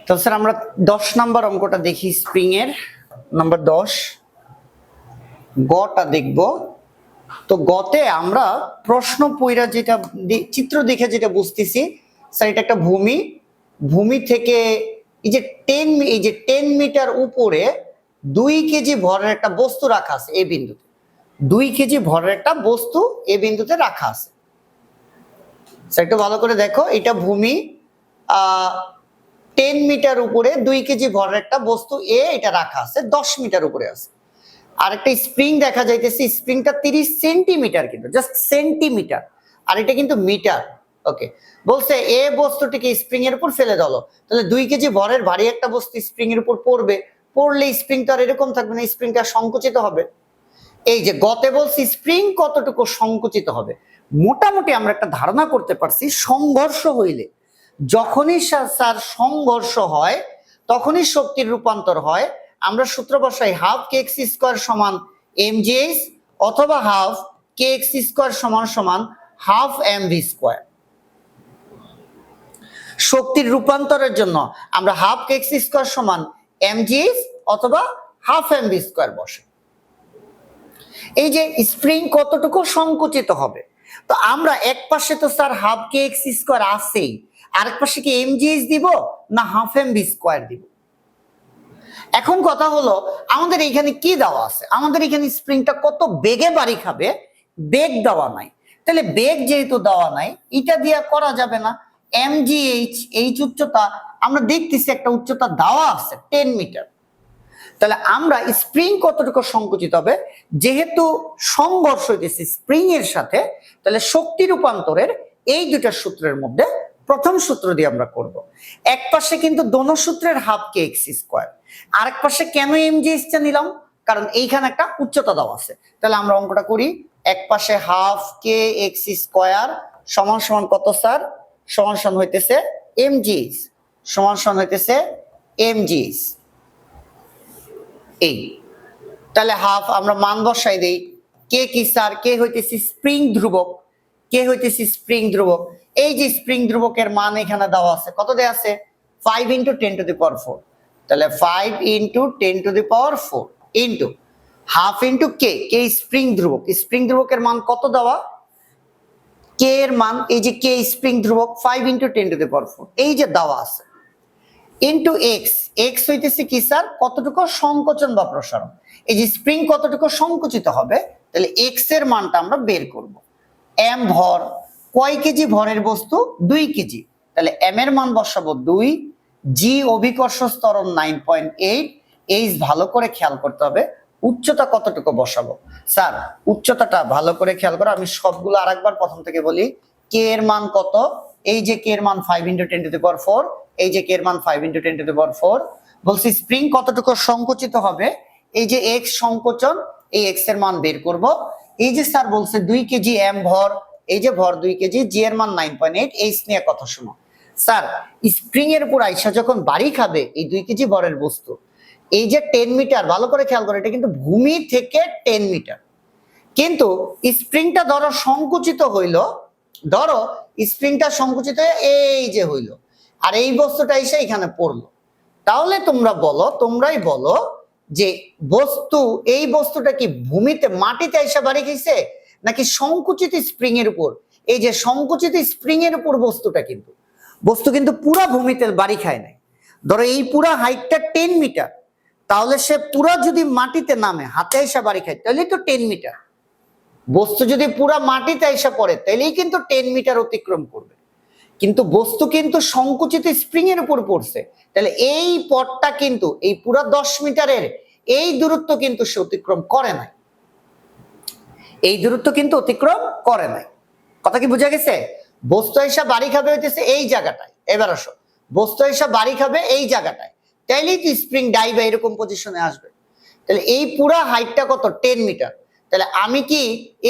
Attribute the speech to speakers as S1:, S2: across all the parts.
S1: তো স্যার আমরা 10 নাম্বার অঙ্কটা দেখি, স্প্রিং এর নাম্বার 10 গটা দেখব। তো গতে আমরা প্রশ্ন পইরা যেটা চিত্র দেখে যেটা বুঝতেছি স্যার, এটা একটা ভূমি, ভূমি থেকে এই যে 10 মিটার উপরে 2 কেজি ভরের একটা বস্তু রাখা আছে এই বিন্দুতে। 2 কেজি ভরের একটা বস্তু এই বিন্দুতে রাখা আছে। স্যার একটু ভালো করে দেখো, এটা ভূমি, 10 মিটার উপরে 2 কেজি ভরের একটা বস্তু এটা রাখা আছে, 10 মিটার উপরে আছে। আর একটা স্প্রিং দেখা যাইতেছে, স্প্রিংটা 30 সেন্টিমিটার, কিন্তু জাস্ট সেন্টিমিটার, আর এটা কিন্তু মিটার। ওকে, বলছে এ বস্তুটিকে স্প্রিং এর উপর ফেলে দাও, তাহলে 2 কেজি ভরের ভারী একটা বস্তু স্প্রিং এর উপর পড়বে, পড়লে স্প্রিং তো আর এরকম থাকবে না, স্প্রিংটা সংকুচিত হবে। এই যে গতে বলছি স্প্রিং কতটুকু সংকুচিত হবে, মোটামুটি আমরা একটা ধারণা করতে পারছি। সংঘর্ষ হইলে, যখনই স্যার সংঘর্ষ হয় তখনই শক্তির রূপান্তর হয়। আমরা সূত্র বসাই হাফ কে এক্স স্কোয়ার সমান mgh, অথবা হাফ কে এক্স স্কোয়ার সমান সমান হাফ mv স্কোয়ার। শক্তির রূপান্তরের জন্য আমরা হাফ কে এক্স স্কোয়ার সমান mgh অথবা হাফ mv স্কোয়ার বসে। এই যে স্প্রিং কতটুকু সংকুচিত হবে, তো আমরা এক পাশে তো স্যার হাফ কে এক্স স্কোয়ার আছেই, আরেক পাশে কি mgh দিব না হাফ mv স্কোয়ার দিব? এখন কথা হলো আমাদের এইখানে কি দেওয়া আছে, আমাদের এখানে স্প্রিংটা কত বেগে বাড়ি খাবে বেগ দেওয়া নাই। তাহলে বেগ যেহেতু দেওয়া নাই, এটা দিয়ে করা যাবে না। mgh এইচ উচ্চতা আমরা দেখতেছি একটা উচ্চতা দেওয়া আছে 10 মিটার, তাহলে আমরা স্প্রিং কতটুকু সংকুচিত হবে, যেহেতু সংঘর্ষ হইতেছে স্প্রিং এর সাথে, তাহলে শক্তি রূপান্তরের এই দুটা সূত্রের মধ্যে প্রথম সূত্র দিয়ে আমরা করব। এক পাশে কিন্তু দোনো সূত্রের হাফ কে এক্স স্কোয়ার, আরেক পাশে কেন mgh নিলাম, কারণ এইখানে একটা উচ্চতা দেওয়া আছে। তাহলে আমরা অঙ্কটা করি, এক পাশে হাফ কে এক্স স্কোয়ার সমান সমান কত স্যার, সমান সমান হইতেছে mgh, সমান সমান হইতেছে mgh। এই তাহলে হাফ আমরা মান বসাই দেই, কে কি স্যার, কে হইতেছি স্প্রিং ধ্রুবক, কে হইতেছি স্প্রিং ধ্রুবক। এই যে স্প্রিং ধ্রুবকের মান এখানে দেওয়া আছে, কত দেওয়া আছে 5 × 10⁴, তাহলে 5 × 10⁴ ইন্টু হাফ ইন্টু কে, কে স্প্রিং ধ্রুবক, স্প্রিং ধ্রুবকের মান কত দেওয়া, কে এর মান, এই যে কে স্প্রিং ধ্রুবক 5 × 10⁴, এই যে দেওয়া আছে, ইন্টু এক্স, এক্স হইতেছে কি স্যার কতটুকু সংকোচন বা প্রসারণ, এই যে স্প্রিং কতটুকু সংকুচিত হবে, তাহলে এক্স এর মানটা আমরা বের করব। এম ভর, কয় কেজি ভরের বস্তু 2 কেজি, তাহলে এম এর মান বসাবো 2, জি অভিকর্ষ ত্বরণ 9.8, এইচ ভালো করে খেয়াল করতে হবে উচ্চতা কতটুকু বসাবো। স্যার উচ্চতাটা ভালো করে খেয়াল করো, আমি সবগুলো আরেকবার প্রথম থেকে বলি। কে এর মান কত, এই যে কে এর মান 5 × 10⁴, এই যে কে এর মান 5 × 10⁴, বলছি স্প্রিং কতটুকু সংকুচিত হবে, এই যে এক্স সংকোচন, এই এক্স এর মান বের করব। এই যে স্যার বলছে 2 কেজি এম ভর, এই যে ভর 2 কেজি, জি এর মান 9.8, এইচ নিয়ে কথা শুনো। স্যার স্প্রিং এর উপর আইসা যখন বাড়ি খাবে এই 2 কেজি ভরের বস্তু, এই যে 10 মিটার, ভালো করে খেয়াল করো, এটা কিন্তু ভূমি থেকে 10 মিটার, কিন্তু স্প্রিংটা ধরো সংকুচিত হইলো, ধরো স্প্রিংটা সংকুচিত হয়ে এই যে হইলো, আর এই বস্তুটা এসে এখানে পড়লো, তাহলে তোমরাই বলো যে বস্তু, এই বস্তুটা কি ভূমিতে মাটিতে এসে বাড়ি খাইছে নাকি সংকুচিত স্প্রিং এর উপর? এই যে সংকুচিত স্প্রিং এর উপর বস্তু কিন্তু পুরা ভূমিতে বাড়ি খায় নাই। ধরো এই পুরা হাইটটা 10 মিটার, তাহলে সে পুরা যদি মাটিতে নামে হাতে এসে বাড়ি খায় তাহলে তো 10 মিটার। বস্তু যদি পুরা মাটিতে এসে পড়ে তাহলেই কিন্তু 10 মিটার অতিক্রম করবে, কিন্তু বস্তু কিন্তু সংকুচিত স্প্রিং এর উপর পড়ছে, তাহলে এই পথটা কিন্তু এই পুরা 10 মিটারের এই দূরত্ব কিন্তু সে অতিক্রম করে নাই, এই দূরত্ব কিন্তু অতিক্রম করে নাই। কথা কি বোঝা গেছে? বস্তু এসে বাড়ি খাবে হইতেছে এই জায়গাটায়, এবার আসো, বস্তু এসে বাড়ি খাবে এই জায়গাটায়, তাইলেই তো স্প্রিং ডাইভে এরকম পজিশনে আসবে। তাহলে এই পুরা হাইটটা কত 10 মিটার, তাহলে আমি কি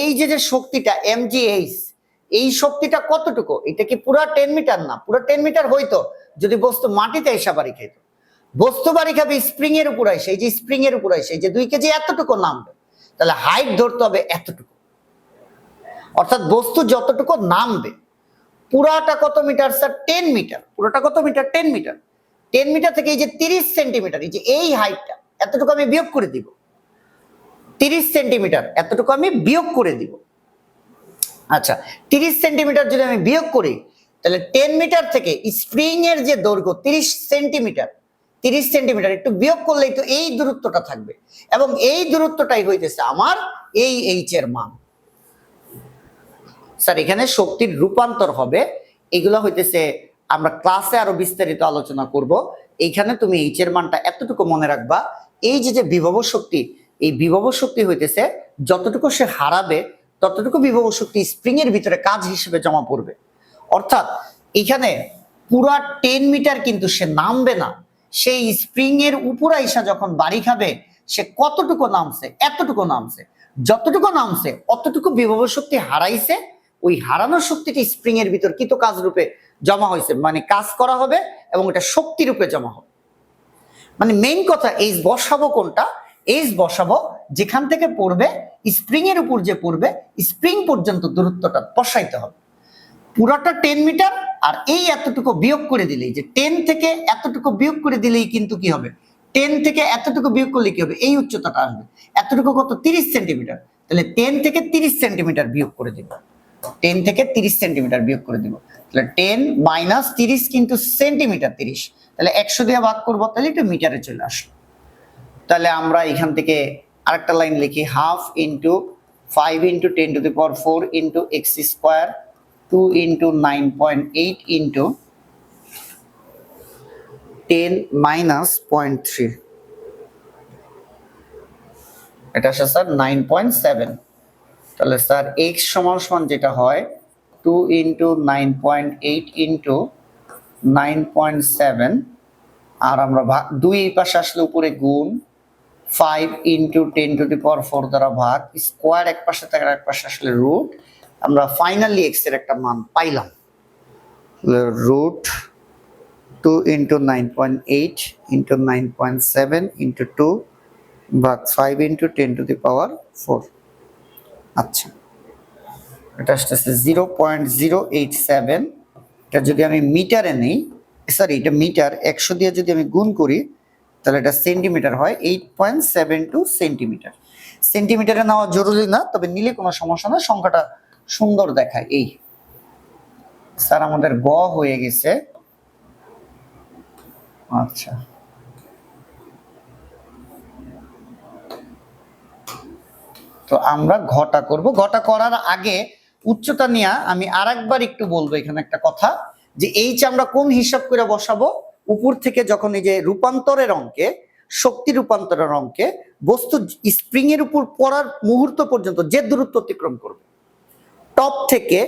S1: এই যে শক্তিটা mgh, এই শক্তিটা কতটুকু, এটা কি পুরা 10 মিটার না, পুরো 10 মিটার হইতো যদি বস্তু মাটিতে এসে বাড়ি খাইত। বস্তু বাড়ি খাবে স্প্রিং এর উপর এসে, এই যে স্প্রিং এর উপর এসে যে 2 কেজি এতটুকু নামবে, তাহলে হাইট ধরতে হবে এতটুকু, অর্থাৎ বস্তু যতটুকু নামবে পুরাটা কত মিটার স্যার? 10 মিটার। পুরোটা কত মিটার? 10 মিটার। 10 মিটার থেকে এই যে 30 সেন্টিমিটার, এই যে এই হাইটটা, এতটুকু আমি বিয়োগ করে দিব। 30 সেন্টিমিটার এতটুকু আমি বিয়োগ করে দিব। আচ্ছা, 30 সেন্টিমিটার যদি আমি বিয়োগ করি, তাহলে 10 মিটার থেকে স্প্রিং এর যে দৈর্ঘ্য 30 সেন্টিমিটার, 30 সেন্টিমিটার একটু বিয়োগ করলেই তো এই দূরত্বটা থাকবে, এবং এই দূরত্বটাই হইতেছে আমার এই এইচ এর মান। স্যার এখানে শক্তির রূপান্তর হবে, এগুলো হইতেছে আমরা ক্লাসে আরো বিস্তারিত আলোচনা করব। এইখানে তুমি এইচ এর মানটা এতটুকু মনে রাখবা, এই যে বিভব শক্তি, এই বিভব শক্তি হইতেছে যতটুকু সে হারাবে ততটুকু বিভব শক্তি স্প্রিং এর ভিতরে কাজ হিসেবে জমা পড়বে। অর্থাৎ এখানে পুরা 10 মিটার কিন্তু সে নামবে না, সেই স্প্রিং এর উপর আইসা যখন বাড়ি খাবে সে কতটুকু নামছে? এতটুকু নামছে। যতটুকু নামছে অতটুকু বিভব শক্তি হারাইছে, ওই হারানোর শক্তিটি স্প্রিং এর ভিতর কৃত কাজ রূপে জমা হয়েছে, মানে কাজ করা হবে এবং এটা শক্তি রূপে জমা হবে। মানে মেইন কথা, এইচ বসাবো কোনটা? এইচ বসাবো যেখান থেকে পড়বে, স্প্রিং এর উপর যে পড়বে স্প্রিং পর্যন্ত দূরত্বটা বসাইতে হবে। পুরাটা 10 মিটার, আর এই এতটুকু বিয়োগ করে দিলেই, যে 10 থেকে এতটুকু বিয়োগ করে দিলেই কিন্তু কি হবে? 10 থেকে এতটুকু বিয়োগ করলে কি হবে? এই উচ্চতাটা আসবে। এতটুকু কত? 30 সেন্টিমিটার। তাহলে 10 থেকে 30 সেন্টিমিটার বিয়োগ করে দিব। 10 থেকে 30 সেন্টিমিটার বিয়োগ করে দিব। তাহলে 10 মাইনাস 30 কিন্তু সেন্টিমিটার 30, তাহলে 100 দিয়ে ভাগ করবো, তাহলে একটু মিটারে চলে আসলো। তাহলে আমরা এখান থেকে আরেকটা লাইন লিখি, half into 5 into 10 to the power 4 into x square 2 into 9.8 into 10 minus 0.3, এটা আসে স্যার 9.7। তাহলে স্যার x সমান সমান যেটা হয় 2 ইন্টু 9.8 ইন্টু 9.7, আর আমরা 2 এই পাশে আসলে উপরে গুণ, 5 ইন্টু 10 টু দি পাওয়ার 4 দ্বারা ভাগ, স্কোয়ার এক পাশে থাকে এক পাশে আসলে রুট। আমরা ফাইনালি এক্স এর একটা মান পাইলাম, রুট 2 ইন্টু 9.8 ইন্টু 9.7 ইন্টু 2 ভাগ 5 ইন্টু 10 টু দি পাওয়ার 4। আচ্ছা, এটা আসতেছে 0.087। এটা যদি আমি মিটারে নেই, সরি এটা মিটার, 100 দিয়ে যদি আমি গুণ করি তাহলে এটা সেন্টিমিটার হয়, 8.72 সেন্টিমিটার। সেন্টিমিটারে নেওয়া জরুরি না, তবে নিলে কোনো সমস্যা না, সংখ্যাটা সুন্দর দেখায়। এই স্যার আমাদের গ হয়ে গেছে। আচ্ছা, তো আমরা ঘটা করব। ঘটা করার আগে উচ্চতা নিয়ে আমি আরেকবার একটু বলবো এখানে একটা কথা, যে এইচ আমরা কোন হিসাব করে বসাবো? উপর থেকে যখন এই যে রূপান্তরের অঙ্কে, শক্তি রূপান্তরের অঙ্কে বস্তু স্প্রিং এর উপর পড়ার মুহূর্ত পর্যন্ত যে দূরত্ব অতিক্রম করবে, টপ থেকে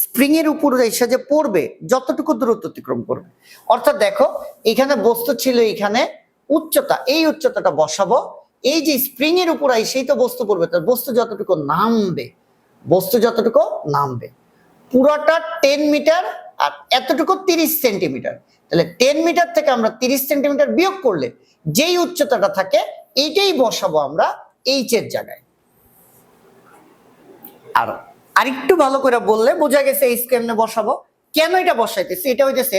S1: স্প্রিং এর উপর এসে যে পড়বে যতটুকু দূরত্ব অতিক্রম করবে, অর্থাৎ দেখো এখানে বস্তু ছিল, এখানে উচ্চতা, এই উচ্চতাটা বসাবো, এই যে স্প্রিং এর উপর সেই তো বস্তু পড়বে, তার বস্তু যতটুকু নামবে, বস্তু যতটুকু নামবে, পুরোটা 10 মিটার, আর এতটুকু 30 সেন্টিমিটার। তাহলে 10 মিটার থেকে আমরা 30 সেন্টিমিটার বিয়োগ করলে যেই উচ্চতাটা থাকে এইটাই বসাবো আমরা এইচ এর জায়গায়। আর আরেকটু ভালো করে বললে বোঝা গেছে এইচ কেমনে বসাবো। কেন এটা বসাইতেছি? এটা হইতেছে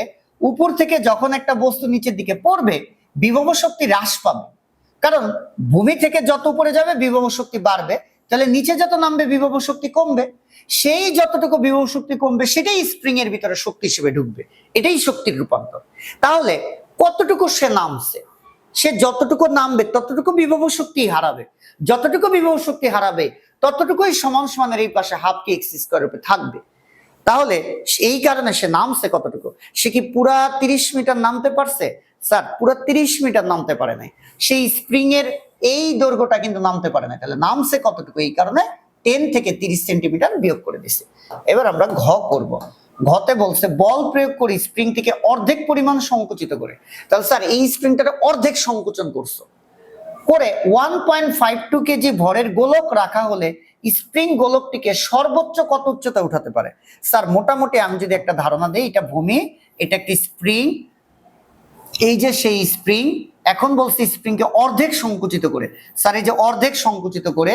S1: উপর থেকে যখন একটা বস্তু নিচের দিকে পড়বে বিভব শক্তি হ্রাস পাবে, কারণ ভূমি থেকে যত উপরে যাবে বিভব শক্তি বাড়বে, তাহলে নিচে যত নামবে বিভব শক্তি কমবে। সেই যতটুকু বিভব শক্তি কমবে সেটাই স্প্রিং এর ভিতরে শক্তি হিসেবে ঢুকবে, এটাই শক্তির রূপান্তর। তাহলে কতটুকু সে নামছে, সে যতটুকু নামবে ততটুকু বিভব শক্তি হারাবে, যতটুকু বিভব শক্তি হারাবে ততটুকুই সমান সমানের এই পাশে হাফ কে এক্স স্কয়ার রূপে থাকবে। তাহলে এই কারণে সে নামছে কতটুকু? সে কি পুরা 30 মিটার নামতে পারছে? স্যার পুরা 30 মিটার নামতে পারে নাই, সেই স্প্রিং এর এই দৈর্ঘ্যটা কিন্তু নামতে পারে না। তাহলে নামছে কতটুকু? এই কারণে 10 থেকে 30 সেন্টিমিটার বিয়োগ করে দিছে। এবার আমরা ঘ করব। ঘতে বলছে বল প্রয়োগ করি স্প্রিং থেকে অর্ধেক পরিমাণ সংকুচিত করে। তাহলে স্যার এই স্প্রিংটাকে অর্ধেক সংকুচন করছো করে 1.52 কেজি ভরের গোলক রাখা হলে স্প্রিং গোলকটিকে সর্বোচ্চ কত উচ্চতা উঠাতে পারে? স্যার মোটামুটি আমি যদি একটা ধারণা দেই, এটা ভূমি, এটা একটি স্প্রিং, এই যে সেই স্প্রিং, এখন বলছি স্প্রিংকে অর্ধেক সংকুচিত করে। স্যার এই যে অর্ধেক সংকুচিত করে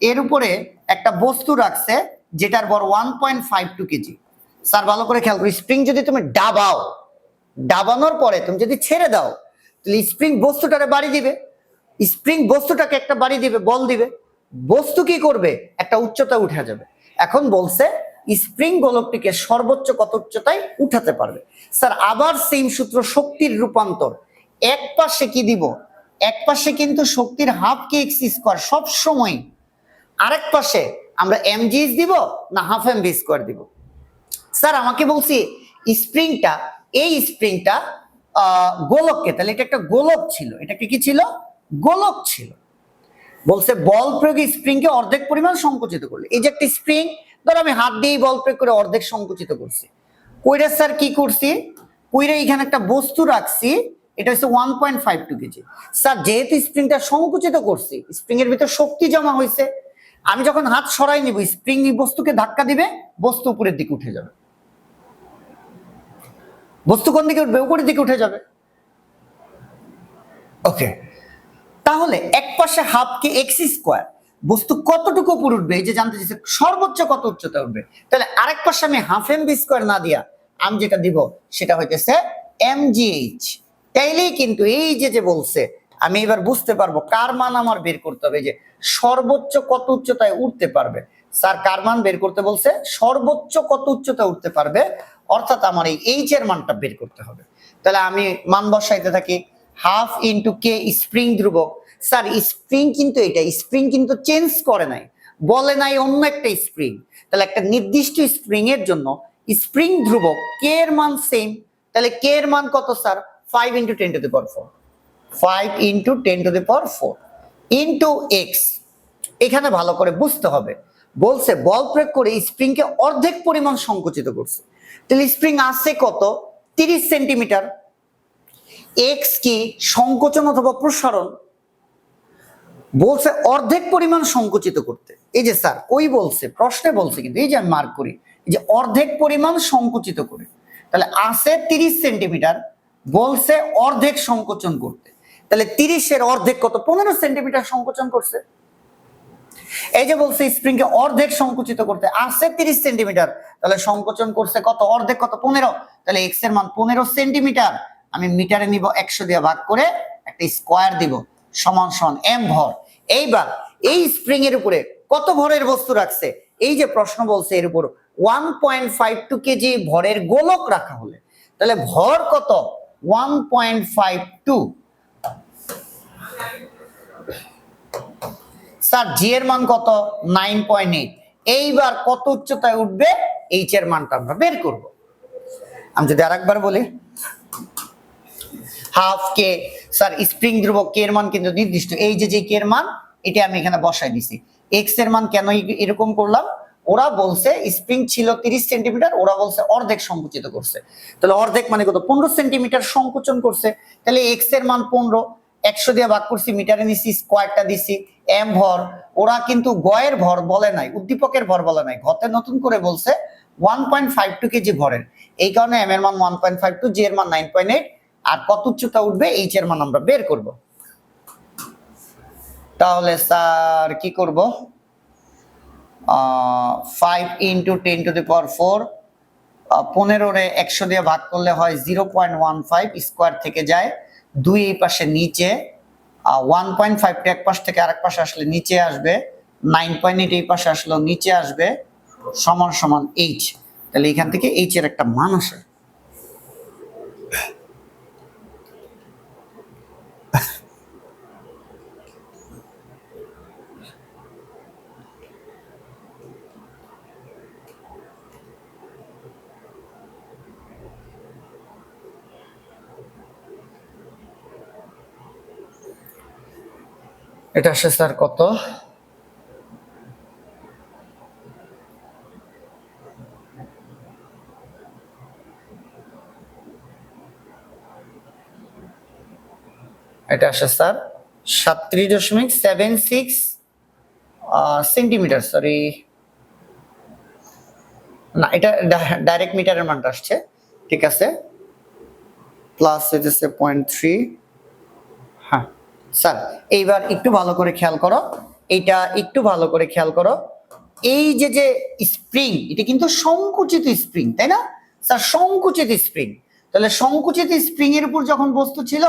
S1: এর উপরে একটা বস্তু রাখছে যেটার ভর 1.52 কেজি, স্যার ভালো করে খেয়াল করো, স্প্রিং যদি তুমি ডাবাও, ডাবানোর পরে তুমি যদি ছেড়ে দাও, তাহলে স্প্রিং বস্তুটারে বাড়ি দিবে, স্প্রিং বস্তুটাকে একটা বাড়ি দিবে, বল দিবে, বস্তু কি করবে, একটা উচ্চতা উঠে যাবে। এখন বলছে স্প্রিং গোলকটিকে সর্বোচ্চ কত উচ্চতায় উঠাতে পারবে। স্যার আবার সেম সূত্র, শক্তির রূপান্তর। এক পাশে কি দিব, এক পাশে কিন্তু শক্তির হাফ কে এক্স স্কোয়ার সব সময়, আরেক পাশে আমরা mg দিব না হাফ mv স্কোয়ার দিব। স্যার আমাকে বলছি স্প্রিংটা, এই স্প্রিংটা গোলককে, তাহলে এটা একটা গোলক ছিল, এটা কি ছিল, গোলক ছিল। বলছে বল প্রয়োগে স্প্রিংকে অর্ধেক পরিমাণ সংকুচিত করলে। এই যে একটা স্প্রিং, ধর আমি হাত দিয়ে বল প্রয়োগ করে অর্ধেক সংকুচিত করছি। কইরা স্যার কি করছি, কইরা এখানে একটা বস্তু রাখছি, এটা হচ্ছে 1.52 কেজি। স্যার যেহেতু স্প্রিংটা সংকুচিত করছি, স্প্রিং এর ভিতর শক্তি জমা হয়েছে, আমি যখন হাত সরাই নিব, স্প্রিং এই বস্তুকে ধাক্কা দিবে, বস্তু উপরের দিকে উঠে যাবে। বস্তু কোন দিকে উঠবে, উপরের দিকে উঠে যাবে। ওকে, তাহলে এক পাশে হাফ কে এক্স স্কোয়ার, বস্তু কতটুকু উপরে উঠবে, এই যে জানতে চাইছে সর্বোচ্চ কত উচ্চতা উঠবে, তাহলে আরেক পাশে আমি হাফ এম বি স্কোয়ার না দিয়া আমি যেটা দিব সেটা হইতেছে mgh। তাইলেই কিন্তু এই যে বলছে, আমি এবার বুঝতে পারবো কার মান আমার বের করতে হবে, যে সর্বোচ্চ কত উচ্চতায় উঠতে পারবে। স্যার কার মান বের করতে বলছে, সর্বোচ্চ কত উচ্চতা উঠতে পারবে, অর্থাৎ আমার এই এইচ এর মানটা বের করতে হবে। তাহলে আমি মান বসাইতে থাকি, হাফ ইন্টু কে স্প্রিং ধ্রুবক। স্যার স্প্রিং কিন্তু এটা, স্প্রিং কিন্তু চেঞ্জ করে নাই, বলে নাই অন্য একটা স্প্রিং, তাহলে একটা নির্দিষ্ট স্প্রিং এর জন্য স্প্রিং ধ্রুবক কে এর মান সেম, তাহলে কে এর মান কত sir, 5 into 10 to the power 4, 5 into 10 to the power 4 into x. এখানে ভালো করে বুঝতে হবে, বলছে বল প্রয়োগ করে স্প্রিংকে অর্ধেক পরিমাণ সংকুচিত করছে, তাহলে স্প্রিং আছে কত, 30 সেন্টিমিটার। এক্স কি সংকোচন অথবা প্রসারণ, বলছে অর্ধেক পরিমাণ সংকুচিত করতে। এই যে স্যার ওই বলছে, প্রশ্নে বলছে কিন্তু, এই যে আমি মার্ক করি, যে অর্ধেক পরিমাণ সংকুচিত করে, তাহলে আছে 30 সেন্টিমিটার, বলছে অর্ধেক সংকোচন করতে, তাহলে 30 এর অর্ধেক কত, 15 সেন্টিমিটার সংকোচন করছে। এই যে বলছে স্প্রিংকে অর্ধেক সংকুচিত করতে, আছে 30 সেন্টিমিটার, তাহলে সংকোচন করছে কত, অর্ধেক কত, 15, তাহলে এক্স এর মান 15 সেন্টিমিটার। আমি মিটারে নিব, 100 দিয়ে ভাগ করে একটা স্কোয়ার দিব, সমান সমান এম ভর। এইবার এই স্প্রিং এর উপরে কত ভরের বস্তু রাখছে, এই যে প্রশ্ন বলছে এর উপর 1.52 কেজি ভরের গোলক রাখা হলে, তাহলে ভর কত, 1.52। স্যার জি এর মান কত, 9.8। এইবার কত উচ্চতায় উঠবে, এইচ এর মানটা আমরা বের করব। আমি যদি আরেকবার বলি, হাফ কে, স্যার স্প্রিং ধ্রুবক কে এর মান কিন্তু নির্দিষ্ট, এই যে কে এর মান এটা আমি এখানে বসাই দিছি। এক্স এর মান কেন এরকম করলাম, ওরা বলছে স্প্রিং ছিল 30 সেন্টিমিটার, ওরা বলছে অর্ধেক সংকুচিত করছে, তাহলে অর্ধেক মানে কত, 15 সেন্টিমিটার সংকোচন করছে, তাহলে এক্স এর মান 15, 100 দিয়ে ভাগ করছি, মিটারে নিছি, স্কোয়ারটা দিছি, এম ভর। ওরা কিন্তু গয়ের ভর বলে নাই, উদ্দীপকের ভর বলে নাই, ঘতে নতুন করে বলছে 1.52 কেজি ভরের, এই কারণে এম এর মান 1.52, জি এর মান 9.8, আর কত উচ্চতা উঠবে এইচ এর মান আমরা বের করব। তাহলে স্যার কি করব, 5 ইন্টু 10 টু দি পাওয়ার 4, 15 রে 100 দিয়ে ভাগ করলে হয় 0.15, স্কোয়ার থেকে যায় 2 এই পাশে নিচে, 1.5 এক পাশ থেকে আরেক পাশে আসলে নিচে আসবে, 9.8 এই পাশে আসলে নিচে আসবে, সমান সমান এইচ। তাহলে এখান থেকে এইচ এর একটা মান আসে। এটা আসে স্যার কত, এটা আসে স্যার 37.76 সেন্টিমিটার, সরি না, এটা ডাইরেক্ট মিটারের মানটা আসছে, ঠিক আছে, প্লাস হইতেছে 0.3। হ্যাঁ স্যার এইবার একটু ভালো করে খেয়াল করো, এইটা একটু ভালো করে খেয়াল করো, এই যে যে স্প্রিং, এটা কিন্তু সংকুচিত স্প্রিং, তাই না স্যার? সংকুচিত স্প্রিং। তাহলে সংকুচিত স্প্রিং এর উপর যখন বস্তু ছিল,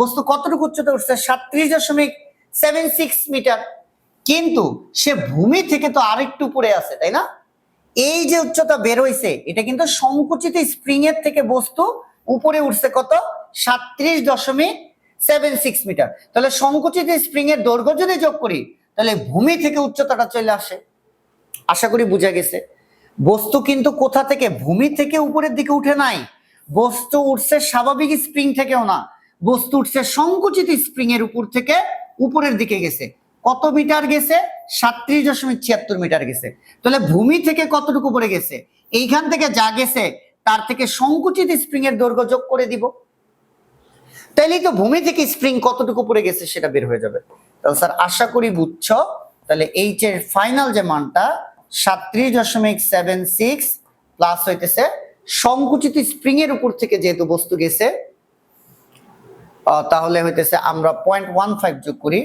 S1: বস্তু কতটুকু উচ্চতা উঠছে? 37.76 মিটার। কিন্তু সে ভূমি থেকে তো আরেকটু উপরে আছে, তাই না? এই যে উচ্চতা বের হইছে, এটা কিন্তু সংকুচিত স্প্রিং এর থেকে বস্তু উপরে উঠছে কত? 37.76 মিটার। তাহলে সংকুচিত স্প্রিং এর দৈর্ঘ্য যদি যোগ করি, তাহলে ভূমি থেকে উচ্চতাটা চলে আসে। আশা করি বুঝা গেছে। বস্তু কিন্তু কোথা থেকে? ভূমি থেকে উপরের দিকে উঠে নাই। বস্তু উঠছে স্বাভাবিক স্প্রিং থেকেও না, বস্তু উঠছে সংকুচিত স্প্রিং এর উপর থেকে উপরের দিকে গেছে। কত মিটার গেছে? 37.76 মিটার গেছে। তাহলে ভূমি থেকে কতটুকু উপরে গেছে? এইখান থেকে যা গেছে তার থেকে সংকুচিত স্প্রিং এর দৈর্ঘ্য যোগ করে দিব। তাইলেই তো ভূমি থেকে স্প্রিং কতটুকু উপরে গেছে সেটা বের হয়ে যাবে। তাহলে স্যার আশা করি বুঝছো। তাহলে এইচ এর ফাইনাল যে মানটা 37.76 প্লাস হইতেছে সংকুচিত স্প্রিং এর উপর থেকে যেহেতু বস্তু গেছে, তাহলে হইতেছে আমরা 0.15 যোগ করি।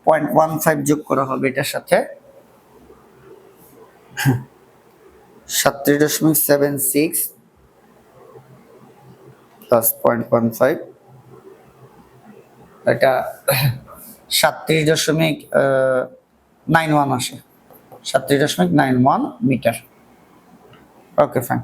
S1: 0.15 যোগ করা হবে এটার সাথে 37.76 প্লাস 0.15, এটা 37.91 আসে, 37.91 মিটার। Okay fine.